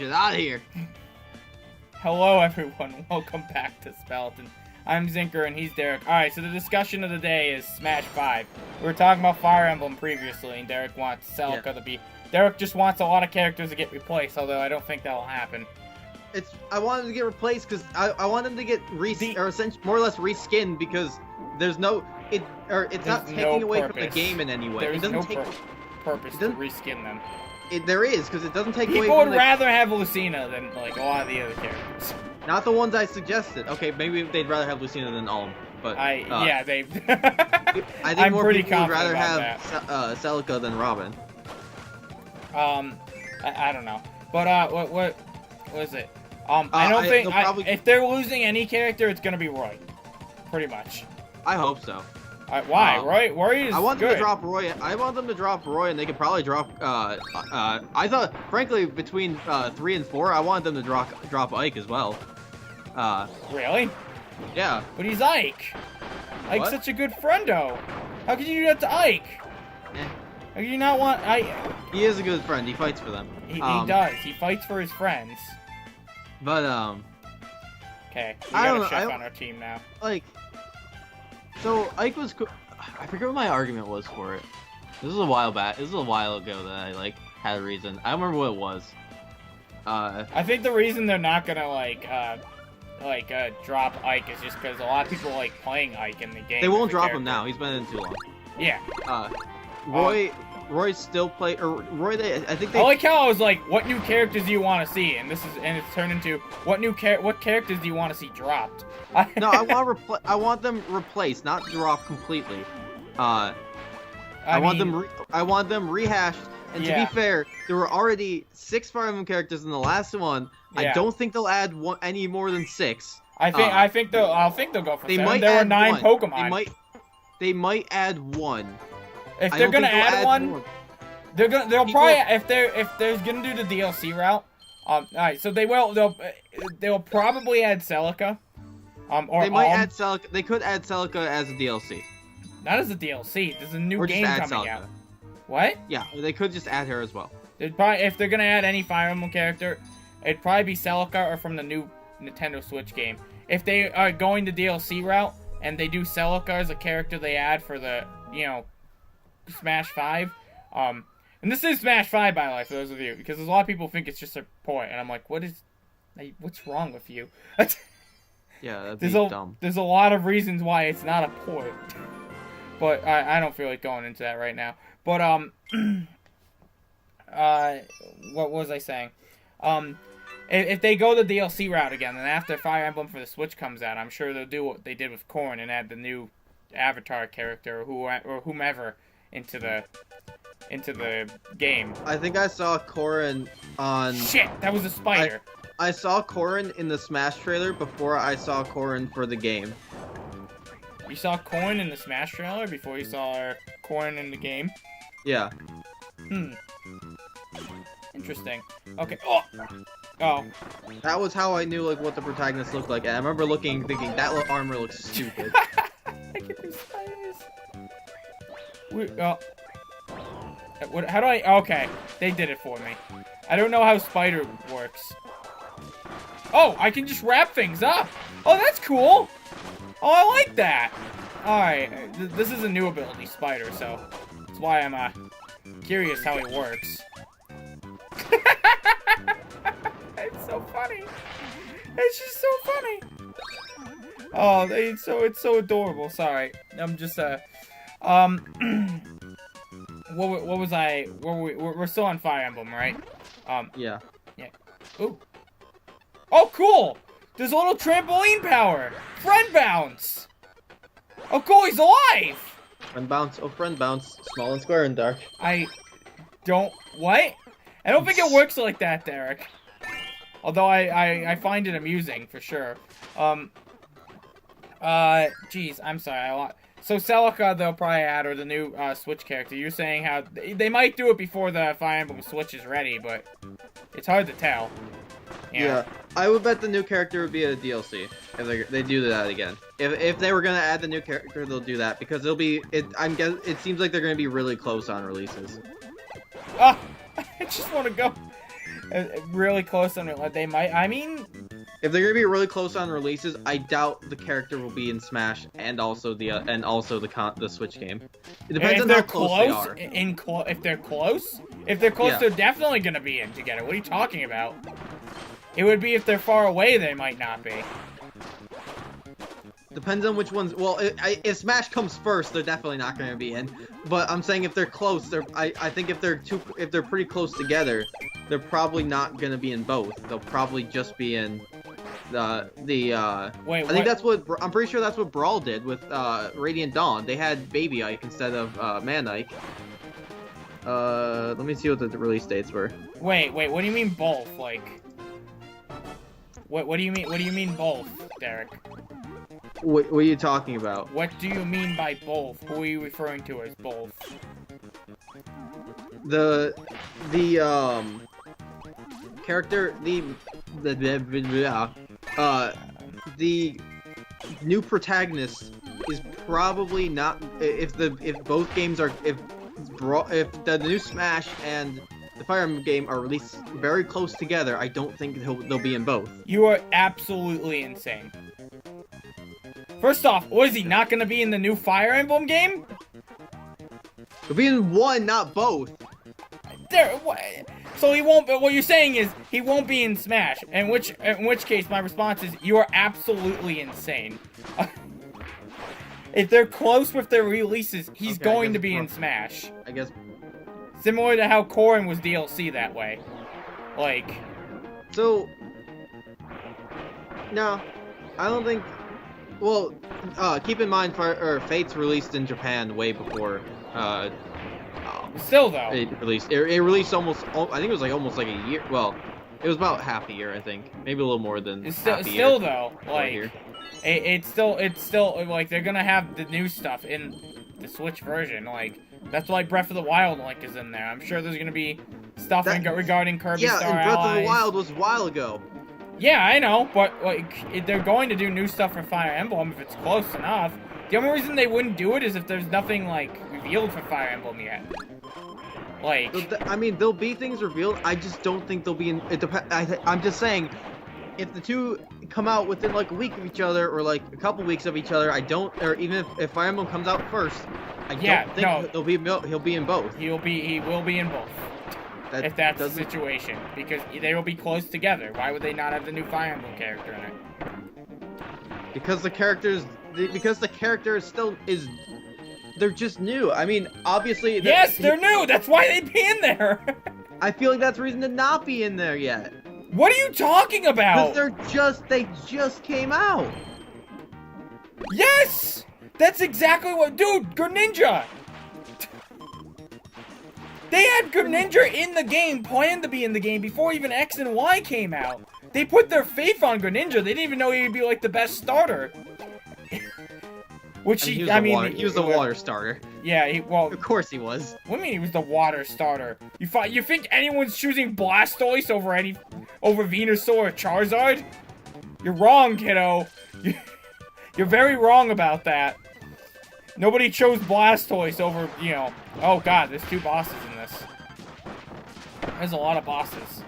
shit out of here. Hello, everyone. Welcome back to Speletons. I'm Zinker, and he's Derek. Alright, so the discussion of the day is Smash 5. We were talking about Fire Emblem previously, and Derek wants Celica to be... Derek just wants a lot of characters to get replaced, although I don't think that'll happen. I want them to get replaced because I want them to get essentially more or less reskinned because there's no... It's not taking away from the game in any way. There's no purpose to reskin them. There is, because it doesn't take away from People would rather have Lucina than, like, a lot of the other characters. Not the ones I suggested. Okay, maybe they'd rather have Lucina than Ulm, but... yeah, they... I think more people would rather have Celica than Robin. I don't know. But, what is it? I don't think... if they're losing any character, it's gonna be Roy. Pretty much. I hope so. Why? Roy is I want them good. to drop Roy. I want them to drop Roy, and they could probably drop. I thought, frankly, between 3 and 4, I wanted them to drop Ike as well. Really? Yeah. But he's Ike. Ike's such a good friendo. How could you do that to Ike? How could you not want Ike? He is a good friend. He fights for them. He does. He fights for his friends. But Okay, we got a chef on our team now. Like. So, Ike was I forget what my argument was for it. This was a while back. This was a while ago that I, like, had a reason. I don't remember what it was. I think the reason they're not gonna, drop Ike is just because a lot of people like playing Ike in the game. They won't drop him now. He's been in too long. Yeah. Roy still play, or Roy, I think they... I like how I was like, what new characters do you want to see? And it's turned into, what characters do you want to see dropped? No, I want them replaced, not dropped completely. I want them rehashed. And to be fair, there were already 6 Fire Emblem characters in the last one. Yeah. I don't think they'll add any more than 6. I think they'll go for 7. There were 9 Pokemon. They might add 1. If they're gonna add one, they'll probably if they're gonna do the DLC route. Alright, so they'll probably add Celica. Or they might add Celica. They could add Celica as a DLC. Not as a DLC. There's a new game coming out. What? Yeah, they could just add her as well. If they're gonna add any Fire Emblem character, it'd probably be Celica or from the new Nintendo Switch game. If they are going the DLC route and they do Celica as a character they add for the Smash 5, and this is Smash 5 by the way, for those of you, because there's a lot of people think it's just a port, and I'm like, what's wrong with you? Yeah, that'd be dumb. There's a lot of reasons why it's not a port, but I don't feel like going into that right now. But what was I saying? If they go the DLC route again, then after Fire Emblem for the Switch comes out, I'm sure they'll do what they did with Corrin and add the new Avatar character or whomever into the game. I think I saw Corrin on... Shit, that was a spider. I saw Corrin in the Smash trailer before I saw Corrin for the game. You saw Corrin in the Smash trailer before you saw Corrin in the game? Yeah. Interesting. Okay. Oh. That was how I knew what the protagonist looked like. And I remember thinking that little armor looks stupid. I get these spiders. How do I... Okay, they did it for me. I don't know how spider works. Oh, I can just wrap things up. Oh, that's cool. Oh, I like that. Alright, this is a new ability, spider, so that's why I'm curious how it works. It's so funny. It's just so funny. Oh, it's so adorable. Sorry, I'm just what was I? We're still on Fire Emblem, right? Yeah. Yeah. Ooh. Oh, cool. There's a little trampoline power. Friend bounce. Oh, cool. He's alive. Friend bounce. Oh, friend bounce. Small and square and dark. I don't. What? I don't think it works like that, Derek. Although I find it amusing for sure. Geez, I'm sorry. So Celica they'll probably add, or the new Switch character. You're saying how they might do it before the Fire Emblem Switch is ready, but it's hard to tell. Yeah, I would bet the new character would be a DLC if they do that again. If they were gonna add the new character, they'll do that because it'll be. It seems like they're gonna be really close on releases. Oh, I just want to go. really close on it. They might. I mean, if they're gonna be really close on releases, I doubt the character will be in Smash and also the Switch game. It depends on how close they are. If they're close, yeah. They're definitely gonna be in together. What are you talking about? It would be if they're far away, they might not be. Depends on which ones. Well, if Smash comes first, they're definitely not going to be in. But I'm saying if they're close, I think if they're pretty close together, they're probably not going to be in both. They'll probably just be in Wait, I think that's what I'm pretty sure that's what Brawl did with Radiant Dawn. They had Baby Ike instead of Man Ike. Let me see what the release dates were. Wait, what do you mean both? Like, what do you mean? What do you mean both, Derek? What are you talking about? What do you mean by both? Who are you referring to as both? The character, the new protagonist is probably not, if both games are, if the new Smash and the Fire Emblem game are released very close together, I don't think they'll be in both. You are absolutely insane. First off, was he not gonna be in the new Fire Emblem game? He'll be in one, not both. So he won't. What you're saying is he won't be in Smash. In which case, my response is you are absolutely insane. If they're close with their releases, he's going to be in Smash. I guess. Similar to how Corrin was DLC that way. Like. So. No, I don't think. Well, keep in mind, Fate's released in Japan way before. Still though. It released almost. I think it was almost like a year. Well, it was about half a year, I think. Maybe a little more than half a year. Still though, like. It's still like they're gonna have the new stuff in the Switch version. Like that's why Breath of the Wild link is in there. I'm sure there's gonna be stuff regarding Kirby Star Allies. Yeah, and Breath of the Wild was a while ago. Yeah, I know, but like they're going to do new stuff for Fire Emblem if it's close enough. The only reason they wouldn't do it is if there's nothing like revealed for Fire Emblem yet. Like, I mean, there'll be things revealed. I just don't think they'll be in. I'm just saying, if the two come out within like a week of each other or like a couple weeks of each other, or even if Fire Emblem comes out first, I don't think he'll be in both. He will be in both. If that's the situation, because they will be close together. Why would they not have the new Fire Emblem character in it? Because the character is they're just new. I mean, obviously. Yes, they're new. That's why they'd be in there. I feel like that's a reason to not be in there yet. What are you talking about? Because they just came out. Yes, that's exactly what, dude. Greninja. They had Greninja in the game, planned to be in the game before even X and Y came out. They put their faith on Greninja. They didn't even know he'd be like the best starter. Which he was the water starter. Yeah, of course he was. What do you mean he was the water starter? You think anyone's choosing Blastoise over Venusaur or Charizard? You're wrong, kiddo. You're very wrong about that. Nobody chose Blastoise over, oh god, there's 2 bosses in this. There's a lot of bosses.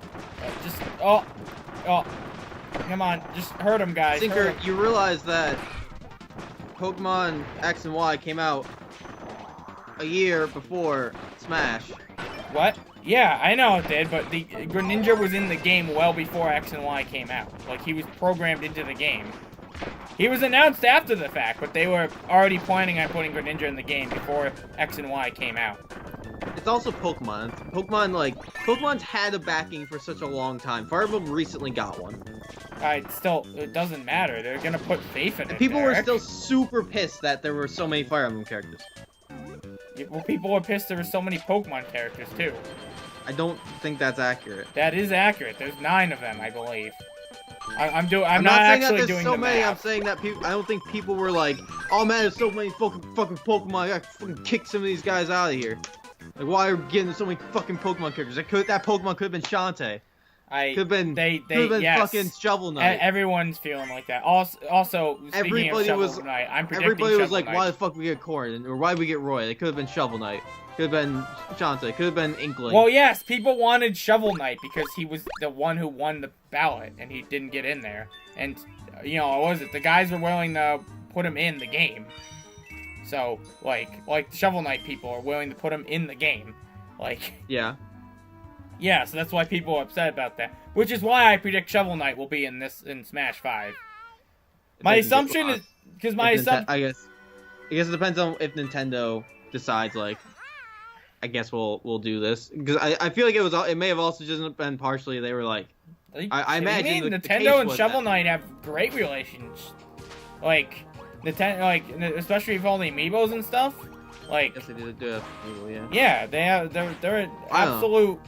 Oh, come on, just hurt him, guys. Zinker, you realize that Pokemon X and Y came out a year before Smash. What? Yeah, I know it did, but the Greninja was in the game well before X and Y came out. Like, he was programmed into the game. He was announced after the fact, but they were already planning on putting Greninja in the game before X and Y came out. It's also Pokemon. Pokemon's had a backing for such a long time. Fire Emblem recently got one. It doesn't matter. They're gonna put faith in it. People were still super pissed that there were so many Fire Emblem characters. Yeah, well, people were pissed there were so many Pokemon characters, too. I don't think that's accurate. That is accurate. There's 9 of them, I believe. I'm not saying actually that doing so the many. math. I'm saying that I don't think people were like, "Oh man, there's so many fucking Pokemon. I gotta fucking kick some of these guys out of here." Like, why are we getting so many fucking Pokemon characters? That Pokemon could have been Shantae. Could have been fucking Shovel Knight. Everyone's feeling like that. Also, speaking of Shovel Knight, I'm predicting everybody was Shovel like, Knight. "Why the fuck we get Corrin or why we get Roy?" It could have been Shovel Knight. Could have been Shantae. Could have been Inkling. Well, yes, people wanted Shovel Knight because he was the one who won the ballot, and he didn't get in there. And, you know, what was it? The guys were willing to put him in the game. So, like Shovel Knight people are willing to put him in the game. Like... Yeah. Yeah, so that's why people are upset about that. Which is why I predict Shovel Knight will be in Smash 5. My assumption is... Because my assumption... I guess it depends on if Nintendo decides, like... I guess we'll do this. Because I feel like it may have also just been partially they were like... I imagine Nintendo and Shovel Knight have great relations. Like, Nintendo, especially with all the amiibos and stuff. Like, yes, they did do it. Yeah. Yeah, they're absolute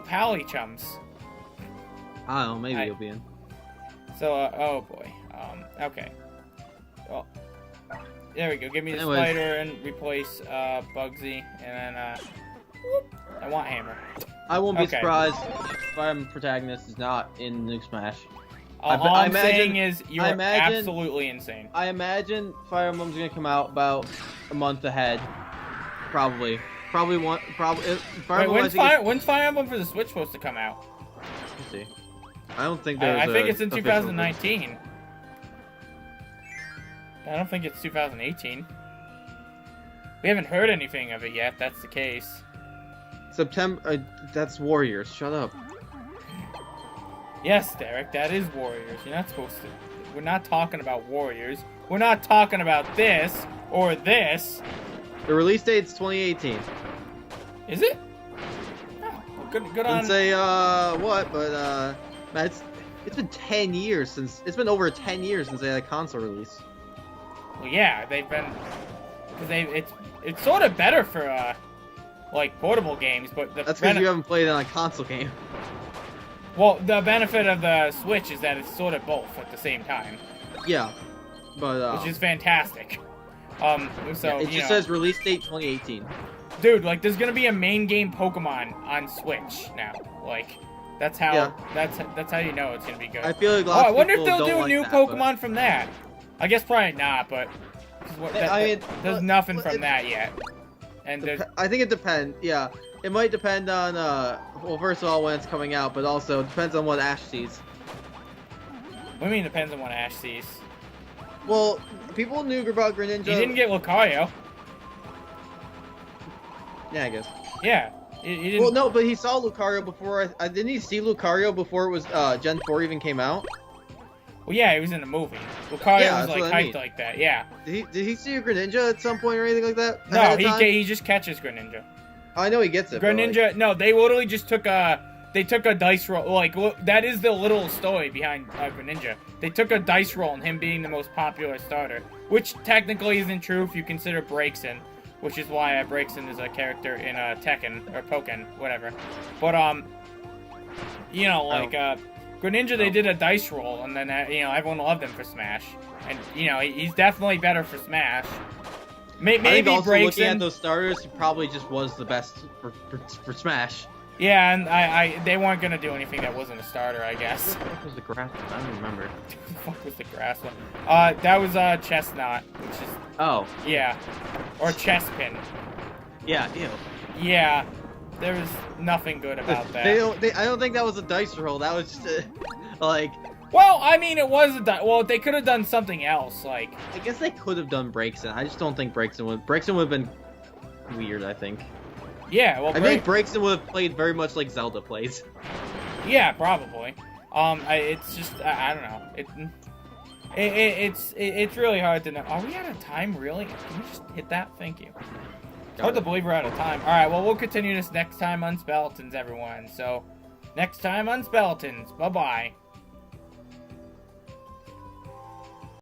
pally chums. I don't know, maybe you'll be in. So, oh boy. Okay. Well, there we go. Give me the Anyways. spider and replace Bugsy, and then whoop, I want Hammer. I won't be surprised if Fire Emblem protagonist is not in New Smash. All I'm saying is you're absolutely insane. I imagine Fire Emblem's gonna come out about a month ahead. Probably. When's Fire Emblem for the Switch supposed to come out? Let's see. I don't think there's I think it's in 2019. I don't think it's 2018. We haven't heard anything of it yet, that's the case. September, that's Warriors, shut up. Yes, Derek, that is Warriors. You're not supposed to... We're not talking about Warriors. We're not talking about this, or this. The release date's 2018. Is it? Oh, well, good on... Didn't say, what, but, man, it's been 10 years since... It's been over 10 years since they had a console release. Well, yeah, they've been... Because it's sort of better for, like, portable games, but... That's because you haven't played it on a console game. Well, the benefit of the Switch is that it's sort of both at the same time. Yeah, but which is fantastic. So yeah, it just says release date 2018. Dude, like, there's gonna be a main game Pokemon on Switch now. Like, that's how that's how you know it's gonna be good. I feel like lots I wonder if of they'll people do don't new like Pokemon from that. I guess probably not, but there's nothing from that yet. And I think it depends. Yeah. It might depend on, well, first of all, when it's coming out, but also it depends on what Ash sees. What do you mean depends on what Ash sees? Well, people knew about Greninja. He didn't get Lucario. Yeah, I guess. Yeah. He didn't... Well, no, but he saw Lucario before, didn't he see Lucario before it was, Gen 4 even came out? Well, yeah, he was in the movie. Lucario was, like, hyped like that, yeah. Did he see a Greninja at some point or anything like that? No, he just catches Greninja. I know he gets it. Greninja, like... no, they literally just took a dice roll. Like, that is the little story behind Greninja. They took a dice roll and him being the most popular starter, which technically isn't true if you consider Braixen, which is why Braixen is a character in Tekken or Pokken, whatever. But you know, like Greninja, they did a dice roll, and then you know, everyone loved him for Smash, and you know, he's definitely better for Smash. Maybe I think also Braixen, looking at those starters, he probably just was the best for Smash. Yeah, and they weren't gonna do anything that wasn't a starter, I guess. What the fuck was the grass one? I don't remember. What the fuck was the grass one? That was Chestnut, which is... Oh. Yeah. Or Chespin. Yeah, ew. Yeah. There was nothing good about that. I don't think that was a dice roll. That was just like... Well, I mean, it was well, they could have done something else, like... I guess they could have done Braixen. I just don't think Braixen would... Braixen would have been weird, I think. Yeah, well... I think Braixen would have played very much like Zelda plays. Yeah, probably. It's just... I don't know. It's really hard to know. Are we out of time, really? Can we just hit that? Thank you. It's hard to believe we're out of time. Alright, well, we'll continue this next time on Speletons, everyone. So, next time on Speletons. Bye-bye.